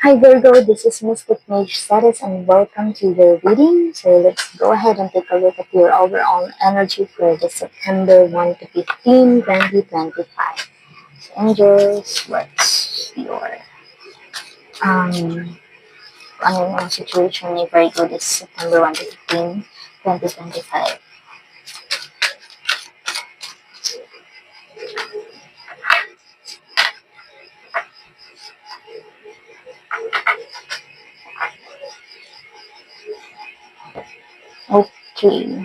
Hi Virgo, this is Mystic Mage Status and welcome to your reading. So let's go ahead and take a look at your overall energy for the September 1 to 15, 2025. So angels, what's your ano yung situation ni Virgo this September 1 to 15, 2025? Okay.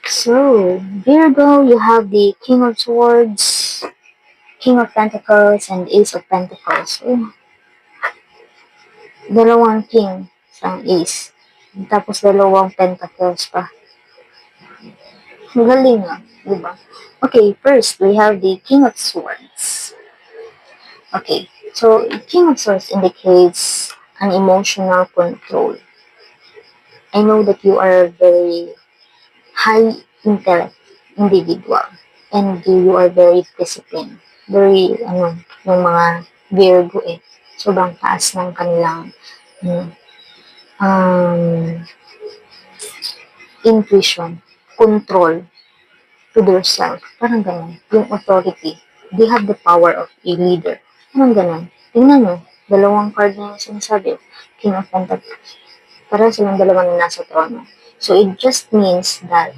So, Virgo, you have the King of Swords, King of Pentacles, and Ace of Pentacles. So, dalawang king, isang ace. Tapos dalawang pentacles pa. Galing ah, di ba? Okay, first, we have the King of Swords. Okay, so King of Swords indicates an emotional control. I know that you are a very high intellect individual and you are very disciplined. Very, yung mga Virgo sobrang taas ng kanilang, um, intuition, control to themselves. Parang ganun. Yung authority. They have the power of a leader. Parang ganun. Tingnan nyo, dalawang card na yung sinasabi. King of Pentacles. Parang silang dalawa na nasa trono. So it just means that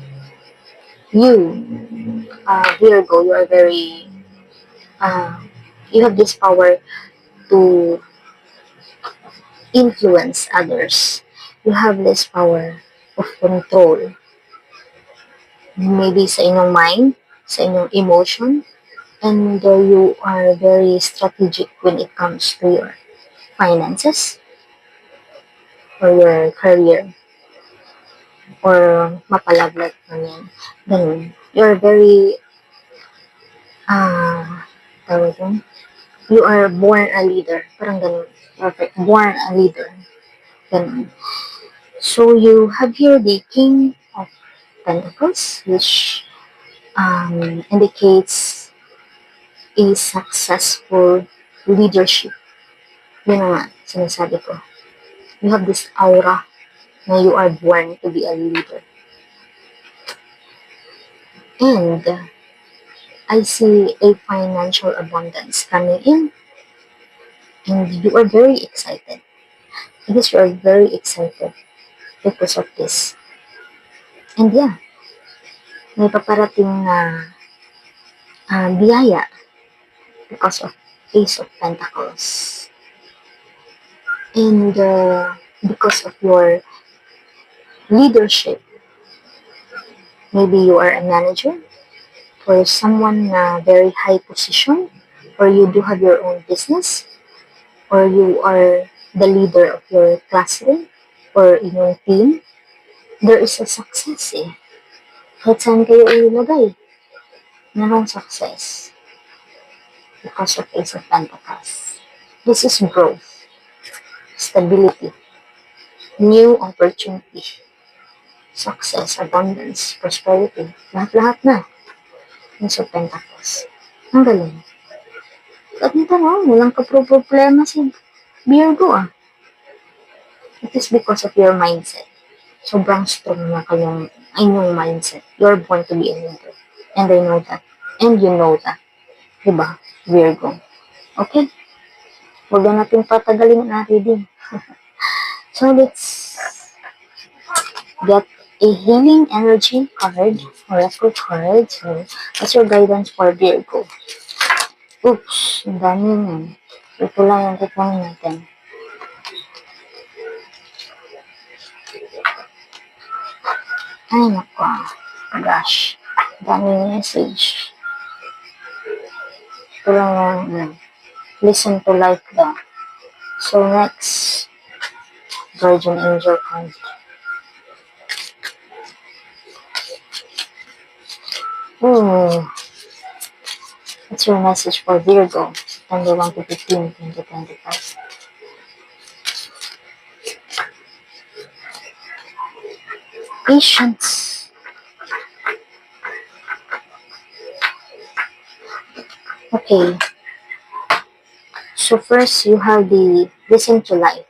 you, Virgo, you are very, you have this power to influence others. You have this power of control. Maybe sa inyong mind, sa inyong emotion, and you are very strategic when it comes to your finances or your career or mapalaglag man yan. Ganun. You're very, tawag yun? You are born a leader. Parang ganun. Perfect. Born a leader. Ganun. So you have here the King of Pentacles, which indicates a successful leadership. Yun na nga, sinasabi ko. You have this aura na you are born to be a leader. And I see a financial abundance coming in. And you are very excited. I guess you are very excited because of this. And yeah, may paparating na biyaya because of Ace of Pentacles. And because of your leadership, maybe you are a manager for someone na very high position, or you do have your own business, or you are the leader of your classroom or in your team, there is a success Kahit saan kayo ilagay, merong success because of Ace of Pentacles. This is growth, stability, new opportunity, success, abundance, prosperity, lahat-lahat na. Ace of Pentacles. Ang galing. At nito walang problema si Virgo It is because of your mindset. Sobrang strong na inyong mindset. You're born to be a leader. And I know that. And you know that. Diba? Virgo. Okay? Huwag na natin patagalin ang reading. So, let's get a healing energy card, oracle card. So, that's your guidance for Virgo. Oops, ang dami yun. Ito lang yung kukunin natin. Ay, naku. Gosh. Daming message. Ito lang yung listen to life daw. So, next. Guardian Angel card. What's your message for Virgo? September 1 to 15, 2025. Patience. Okay. So first, you have the listen to life.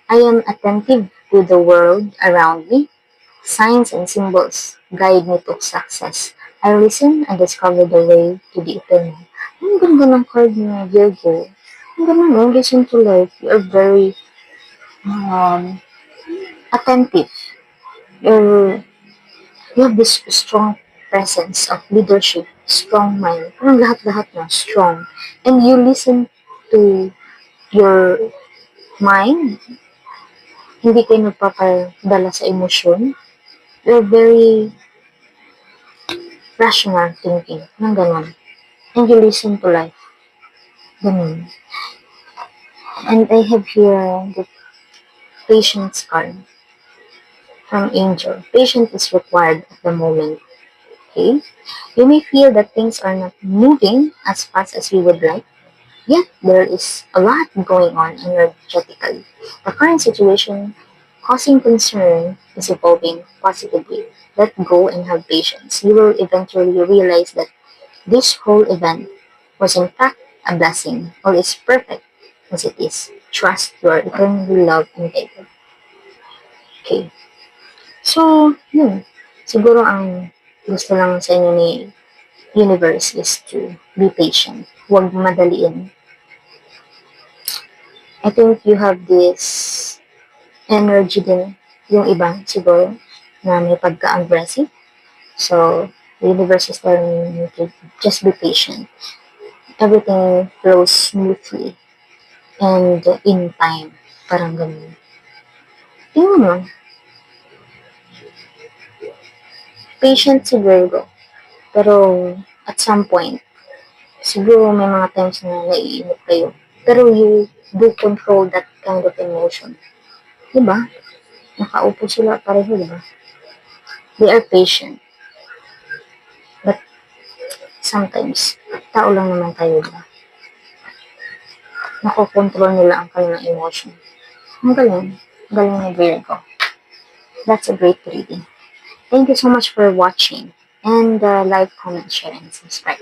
I am attentive to the world around me. Signs and symbols guide me to success. I listen and discover the way to the eternal. Ang ganda ng card niya, Virgo. Ang ganda no, listen to life. You are very attentive. You're, you have this strong presence of leadership, strong mind. Parang lahat-lahat na, strong. And you listen to your mind. Hindi kayo nagpapadala sa emosyon. You're very rational thinking. Parang ganon. And you listen to life. Ganun. And I have here the patience card from Angel. Patience is required at the moment. Okay? You may feel that things are not moving as fast as you would like, yet there is a lot going on energetically. The current situation causing concern is evolving positively. Let go and have patience. You will eventually realize that this whole event was in fact a blessing. All is perfect as it is. Trust you are eternally loved and guided. Okay. So, yun. Siguro ang gusto lang sa inyo ni universe is to be patient. Huwag madaliin. I think you have this energy din yung iba siguro na may pagka-aggressive. So, the universe is telling you to just be patient. Everything flows smoothly and in time. Parang ganun. Tingnan mo, patient si Virgo. Pero at some point, siguro may mga times na naiinip kayo. Pero you do control that kind of emotion. Diba? Nakaupo sila pareho, diba? They are patient. But sometimes, tao lang naman tayo, diba? Nakokontrol nila ang kanilang emotion. Ang galing. Galing ni Virgo. That's a great reading. Thank you so much for watching. And like, comment, share, and subscribe.